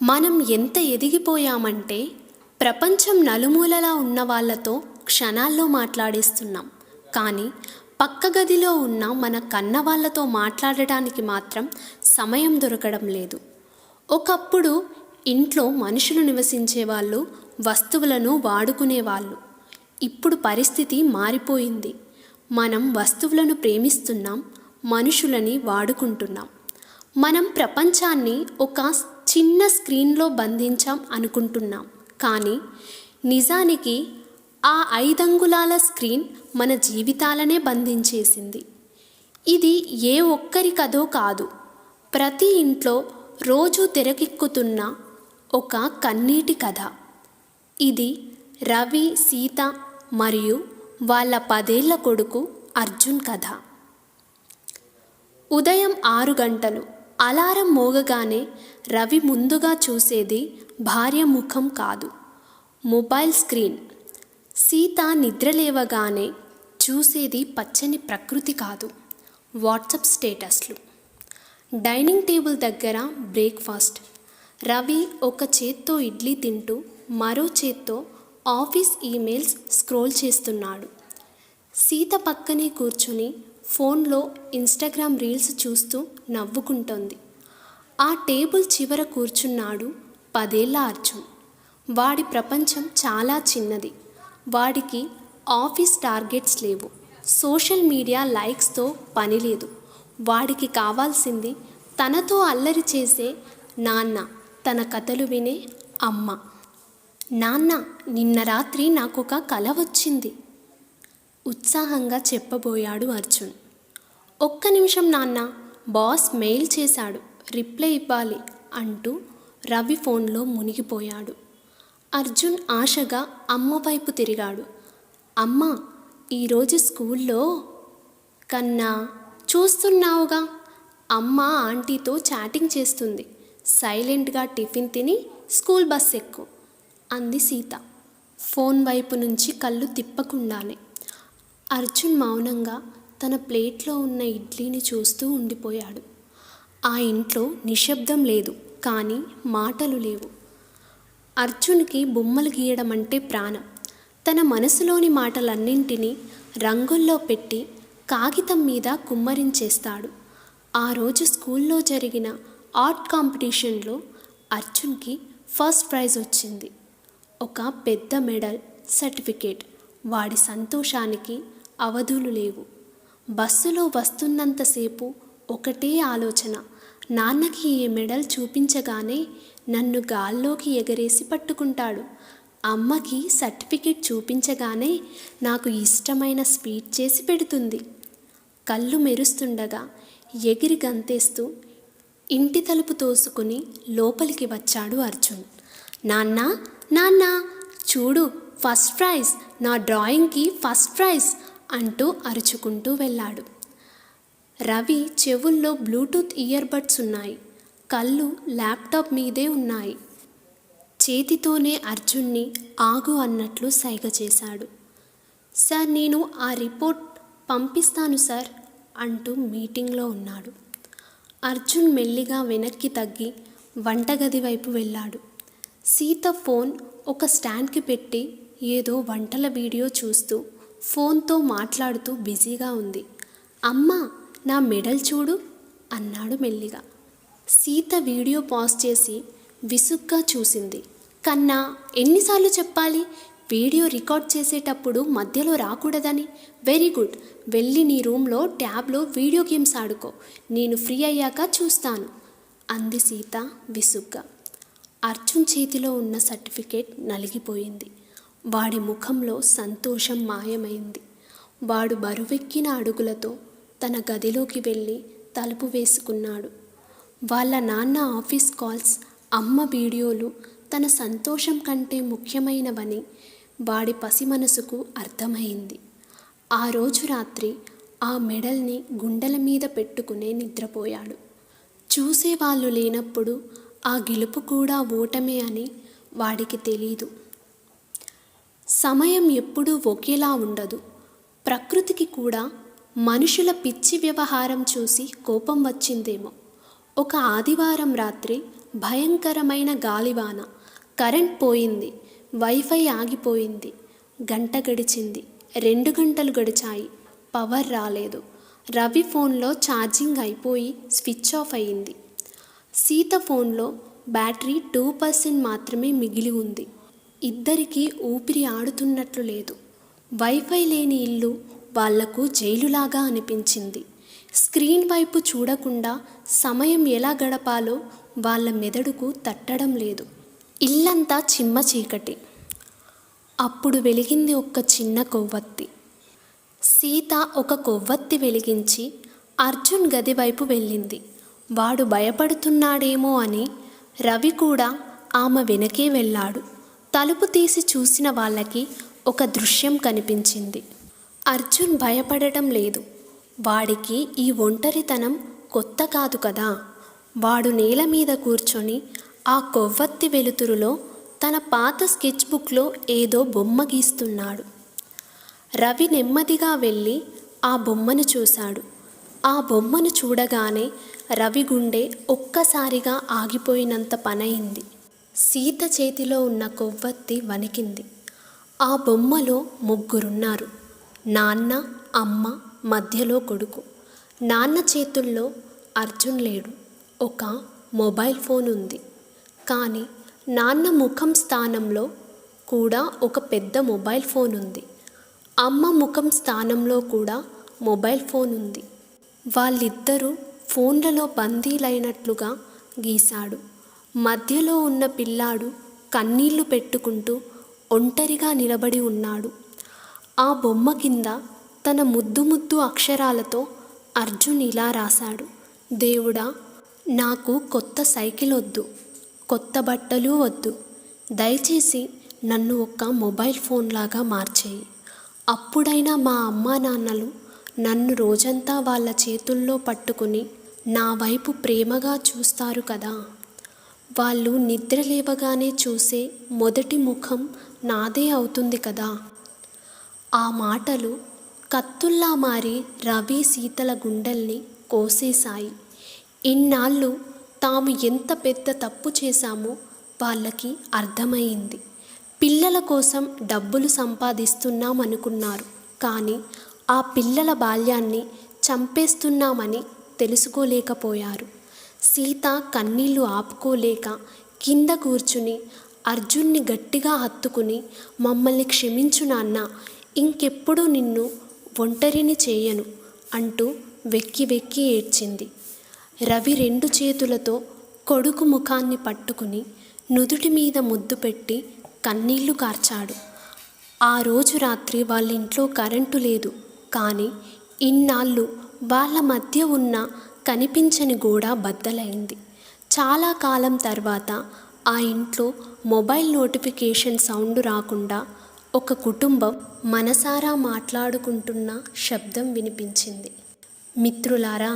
మనం ఎంత ఎదిగిపోయామంటే ప్రపంచం నలుమూలలా ఉన్న వాళ్ళతో క్షణాల్లో మాట్లాడేస్తున్నాం. కానీ పక్క గదిలో ఉన్న మన కన్న వాళ్ళతో మాట్లాడడానికి మాత్రం సమయం దొరకడం లేదు. ఒకప్పుడు ఇంట్లో మనుషులు నివసించేవాళ్ళు, వస్తువులను వాడుకునేవాళ్ళు. ఇప్పుడు పరిస్థితి మారిపోయింది. మనం వస్తువులను ప్రేమిస్తున్నాం, మనుషులని వాడుకుంటున్నాం. మనం ప్రపంచాన్ని ఒక చిన్న స్క్రీన్లో బంధించాం అనుకుంటున్నాం. కానీ నిజానికి ఆ 5 అంగుళాల స్క్రీన్ మన జీవితాలనే బంధించేసింది. ఇది ఏ ఒక్కరి కథో కాదు. ప్రతి ఇంట్లో రోజు తెరకెక్కుతున్న ఒక కన్నీటి కథ. ఇది రవి, సీత మరియు వాళ్ళ 10 ఏళ్ల కొడుకు అర్జున్ కథ. ఉదయం 6 గంటలు అలారం మోగగానే రవి ముందుగా చూసేది భార్య ముఖం కాదు, మొబైల్ స్క్రీన్. సీత నిద్రలేవగానే చూసేది పచ్చని ప్రకృతి కాదు, వాట్సాప్ స్టేటస్లు. డైనింగ్ టేబుల్ దగ్గర బ్రేక్ఫాస్ట్. రవి ఒక చేత్తో ఇడ్లీ తింటూ మరో చేత్తో ఆఫీస్ ఈమెయిల్స్ స్క్రోల్ చేస్తున్నాడు. సీత పక్కనే కూర్చుని ఫోన్లో ఇన్స్టాగ్రామ్ రీల్స్ చూస్తూ నవ్వుకుంటోంది. ఆ టేబుల్ చివర కూర్చున్నాడు 10 ఏళ్ల అర్జున్. వాడి ప్రపంచం చాలా చిన్నది. వాడికి ఆఫీస్ టార్గెట్స్ లేవు, సోషల్ మీడియా లైక్స్తో పని లేదు. వాడికి కావాల్సింది తనతో అల్లరి చేసే నాన్న, తన కథలు వినే అమ్మ. నాన్న, నిన్న రాత్రి నాకొక కల వచ్చింది, ఉత్సాహంగా చెప్పబోయాడు అర్జున్. ఒక్క నిమిషం నాన్న, బాస్ మెయిల్ చేశాడు, రిప్లై ఇవ్వాలి అంటూ రవి ఫోన్లో మునిగిపోయాడు. అర్జున్ ఆశగా అమ్మ వైపు తిరిగాడు. అమ్మ, ఈరోజు స్కూల్లో కన్నా చూస్తున్నావుగా, అమ్మ ఆంటీతో చాటింగ్ చేస్తుంది, సైలెంట్గా టిఫిన్ తిని స్కూల్ బస్ ఎక్కు అంది సీత, ఫోన్ వైపు నుంచి కళ్ళు తిప్పకుండానే. అర్జున్ మౌనంగా తన ప్లేట్లో ఉన్న ఇడ్లీని చూస్తూ ఉండిపోయాడు. ఆ ఇంట్లో నిశ్శబ్దం లేదు, కానీ మాటలు లేవు. అర్జున్కి బొమ్మలు గీయడం అంటే ప్రాణం. తన మనసులోని మాటలన్నింటినీ రంగుల్లో పెట్టి కాగితం మీద కుమ్మరించేస్తాడు. ఆ రోజు స్కూల్లో జరిగిన ఆర్ట్ కాంపిటీషన్లో అర్జున్కి ఫస్ట్ ప్రైజ్ వచ్చింది. ఒక పెద్ద మెడల్, సర్టిఫికేట్. వాడి సంతోషానికి అవధులు లేవు. బస్సులో వస్తున్నంతసేపు ఒకటే ఆలోచన, నాన్నకి ఈ మెడల్ చూపించగానే నన్ను గాల్లోకి ఎగరేసి పట్టుకుంటాడు, అమ్మకి సర్టిఫికేట్ చూపించగానే నాకు ఇష్టమైన స్వీట్ చేసి పెడుతుంది. కళ్ళు మెరుస్తుండగా ఎగిరి గంతేస్తూ ఇంటి తలుపు తోసుకుని లోపలికి వచ్చాడు అర్జున్. నాన్నా, నాన్న చూడు, ఫస్ట్ ప్రైజ్, నా డ్రాయింగ్కి ఫస్ట్ ప్రైజ్ అంటూ అరుచుకుంటూ వెళ్ళాడు. రవి చెవుల్లో బ్లూటూత్ ఇయర్బడ్స్ ఉన్నాయి, కళ్ళు ల్యాప్టాప్ మీదే ఉన్నాయి. చేతితోనే అర్జున్ని ఆగు అన్నట్లు సైగ చేశాడు. సార్, నేను ఆ రిపోర్ట్ పంపిస్తాను సార్ అంటూ మీటింగ్లో ఉన్నాడు. అర్జున్ మెల్లిగా వెనక్కి తగ్గి వంటగది వైపు వెళ్ళాడు. సీత ఫోన్ ఒక స్టాండ్కి పెట్టి ఏదో వంటల వీడియో చూస్తూ ఫోన్తో మాట్లాడుతూ బిజీగా ఉంది. అమ్మా, నా మెడల్ చూడు అన్నాడు మెల్లిగా. సీత వీడియో పాజ్ చేసి విసుగ్గా చూసింది. కన్నా, ఎన్నిసార్లు చెప్పాలి, వీడియో రికార్డ్ చేసేటప్పుడు మధ్యలో రాకూడదని. వెరీ గుడ్, వెళ్ళి నీ రూమ్లో ట్యాబ్లో వీడియో గేమ్స్ ఆడుకో, నేను ఫ్రీ అయ్యాక చూస్తాను అంది సీత విసుగ్గా. అర్జున్ చేతిలో ఉన్న సర్టిఫికేట్ నలిగిపోయింది. వాడి ముఖంలో సంతోషం మాయమైంది. వాడు బరువెక్కిన అడుగులతో తన గదిలోకి వెళ్ళి తలుపు వేసుకున్నాడు. వాళ్ళ నాన్న ఆఫీస్ కాల్స్, అమ్మ వీడియోలు తన సంతోషం కంటే ముఖ్యమైనవని వాడి పసి మనసుకు అర్థమైంది. ఆ రోజు రాత్రి ఆ మెడల్ని గుండెల మీద పెట్టుకునే నిద్రపోయాడు. చూసేవాళ్ళు లేనప్పుడు ఆ గెలుపు కూడా ఓటమే అని వాడికి తెలీదు. సమయం ఎప్పుడూ ఒకేలా ఉండదు. ప్రకృతికి కూడా మనుషుల పిచ్చి వ్యవహారం చూసి కోపం వచ్చిందేమో. ఒక ఆదివారం రాత్రి భయంకరమైన గాలివాన. కరెంట్ పోయింది. వైఫై ఆగిపోయింది. గంట గడిచింది. 2 గంటలు గడిచాయి. పవర్ రాలేదు. రవి ఫోన్లో ఛార్జింగ్ అయిపోయి స్విచ్ ఆఫ్ అయింది. సీత ఫోన్లో బ్యాటరీ 2% మాత్రమే మిగిలి ఉంది. ఇద్దరికీ ఊపిరి ఆడుతున్నట్లు లేదు. వైఫై లేని ఇల్లు వాళ్లకు జైలులాగా అనిపించింది. స్క్రీన్ వైపు చూడకుండా సమయం ఎలా గడపాలో వాళ్ళ మెదడుకు తట్టడం లేదు. ఇల్లంతా చిమ్మ చీకటి. అప్పుడు వెలిగింది ఒక చిన్న కొవ్వొత్తి. సీత ఒక కొవ్వొత్తి వెలిగించి అర్జున్ గది వైపు వెళ్ళింది. వాడు భయపడుతున్నాడేమో అని రవి కూడా ఆమె వెనకే వెళ్ళాడు. తలుపు తీసి చూసిన వాళ్ళకి ఒక దృశ్యం కనిపించింది. అర్జున్ భయపడటం లేదు. వాడికి ఈ ఒంటరితనం కొత్త కాదు కదా. వాడు నేల మీద కూర్చొని ఆ కొవ్వొత్తి వెలుతురులో తన పాత స్కెచ్ బుక్లో ఏదో బొమ్మ గీస్తున్నాడు. రవి నెమ్మదిగా వెళ్ళి ఆ బొమ్మను చూశాడు. ఆ బొమ్మను చూడగానే రవి గుండె ఒక్కసారిగా ఆగిపోయినంత పనయింది. సీత చేతిలో ఉన్న కొవ్వొత్తి వణికింది. ఆ బొమ్మలో ముగ్గురున్నారు. నాన్న, అమ్మ, మధ్యలో కొడుకు. నాన్న చేతుల్లో అర్జున్ లేడు. ఒక మొబైల్ ఫోన్ ఉంది. కానీ నాన్న ముఖం స్థానంలో కూడా ఒక పెద్ద మొబైల్ ఫోన్ ఉంది. అమ్మ ముఖం స్థానంలో కూడా మొబైల్ ఫోన్ ఉంది. వాళ్ళిద్దరూ ఫోన్లలో బందీలైనట్లుగా గీశాడు. మధ్యలో ఉన్న పిల్లాడు కన్నీళ్లు పెట్టుకుంటూ ఒంటరిగా నిలబడి ఉన్నాడు. ఆ బొమ్మ కింద తన ముద్దు ముద్దు అక్షరాలతో అర్జున్ ఇలా రాశాడు: దేవుడా, నాకు కొత్త సైకిల్ వద్దు, కొత్త బట్టలు వద్దు. దయచేసి నన్ను ఒక మొబైల్ ఫోన్ లాగా మార్చేయి. అప్పుడైనా మా అమ్మా నాన్నలు నన్ను రోజంతా వాళ్ళ చేతుల్లో పట్టుకుని నా వైపు ప్రేమగా చూస్తారు కదా. వాళ్ళు నిద్ర లేవగానే చూసే మొదటి ముఖం నాదే అవుతుంది కదా. ఆ మాటలు కత్తుల్లా మారి రవి, సీతల గుండెల్ని కోసేశాయి. ఇన్నాళ్ళు తాము ఎంత పెద్ద తప్పు చేశామో వాళ్ళకి అర్థమైంది. పిల్లల కోసం డబ్బులు సంపాదిస్తున్నామనుకున్నారు. కానీ ఆ పిల్లల బాల్యాన్ని చంపేస్తున్నామని తెలుసుకోలేకపోయారు. సీత కన్నీళ్లు ఆపుకోలేక కింద కూర్చుని అర్జున్ని గట్టిగా హత్తుకుని, మమ్మల్ని క్షమించు నాన్న, ఇంకెప్పుడు నిన్ను ఒంటరిని చేయను అంటూ వెక్కి వెక్కి ఏడ్చింది. రవి 2 చేతులతో కొడుకు ముఖాన్ని పట్టుకుని నుదుటి మీద ముద్దు పెట్టి కన్నీళ్లు కార్చాడు. ఆ రోజు రాత్రి వాళ్ళ ఇంట్లో కరెంటు లేదు. కానీ ఇన్నాళ్ళు వాళ్ళ మధ్య ఉన్న కనిపించని గోడ బద్దలైంది. చాలా కాలం తర్వాత ఆ ఇంట్లో మొబైల్ నోటిఫికేషన్ సౌండ్ రాకుండా ఒక కుటుంబం మనసారా మాట్లాడుకుంటున్న శబ్దం వినిపించింది. మిత్రులారా,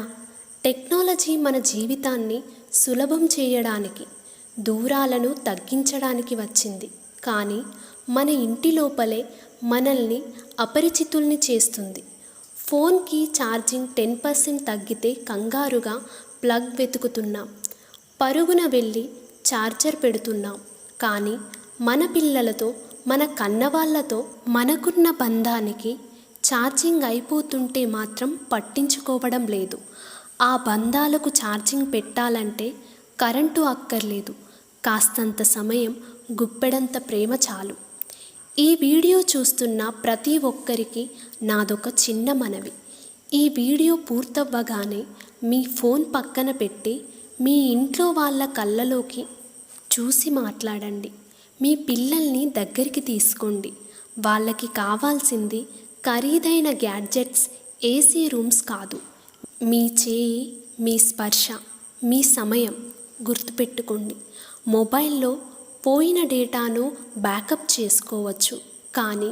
టెక్నాలజీ మన జీవితాన్ని సులభం చేయడానికి, దూరాలను తగ్గించడానికి వచ్చింది. కానీ మన ఇంటి లోపలే మనల్ని అపరిచితుల్ని చేస్తుంది. ఫోన్కి ఛార్జింగ్ 10% తగ్గితే కంగారుగా ప్లగ్ వెతుకుతున్నాం. పరుగున వెళ్ళి ఛార్జర్ పెడుతున్నాం. కానీ మన పిల్లలతో, మన కన్నవాళ్లతో మనకున్న బంధానికి ఛార్జింగ్ అయిపోతుంటే మాత్రం పట్టించుకోవడం లేదు. ఆ బంధాలకు ఛార్జింగ్ పెట్టాలంటే కరెంటు అక్కర్లేదు. కాస్తంత సమయం, గుప్పెడంత ప్రేమ చాలు. ఈ వీడియో చూస్తున్న ప్రతి ఒక్కరికి నాదొక చిన్న మనవి. ఈ వీడియో పూర్తవ్వగానే మీ ఫోన్ పక్కన పెట్టి మీ ఇంట్లో వాళ్ళ కళ్ళలోకి చూసి మాట్లాడండి. మీ పిల్లల్ని దగ్గరికి తీసుకోండి. వాళ్ళకి కావాల్సింది ఖరీదైన గ్యాడ్జెట్స్, ఏసీ రూమ్స్ కాదు. మీ చేయి, మీ స్పర్శ, మీ సమయం. గుర్తుపెట్టుకోండి, మొబైల్లో పోయిన డేటాను బ్యాకప్ చేసుకోవచ్చు. కానీ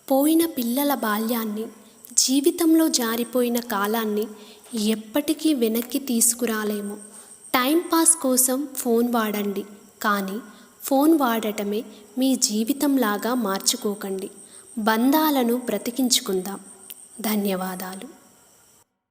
పోయిన పిల్లల బాల్యాన్ని, జీవితంలో జారిపోయిన కాలాన్ని ఎప్పటికీ వెనక్కి తీసుకురాలేము. టైంపాస్ కోసం ఫోన్ వాడండి, కానీ ఫోన్ వాడటమే మీ జీవితంలాగా మార్చుకోకండి. బంధాలను బ్రతికించుకుందాం. ధన్యవాదాలు.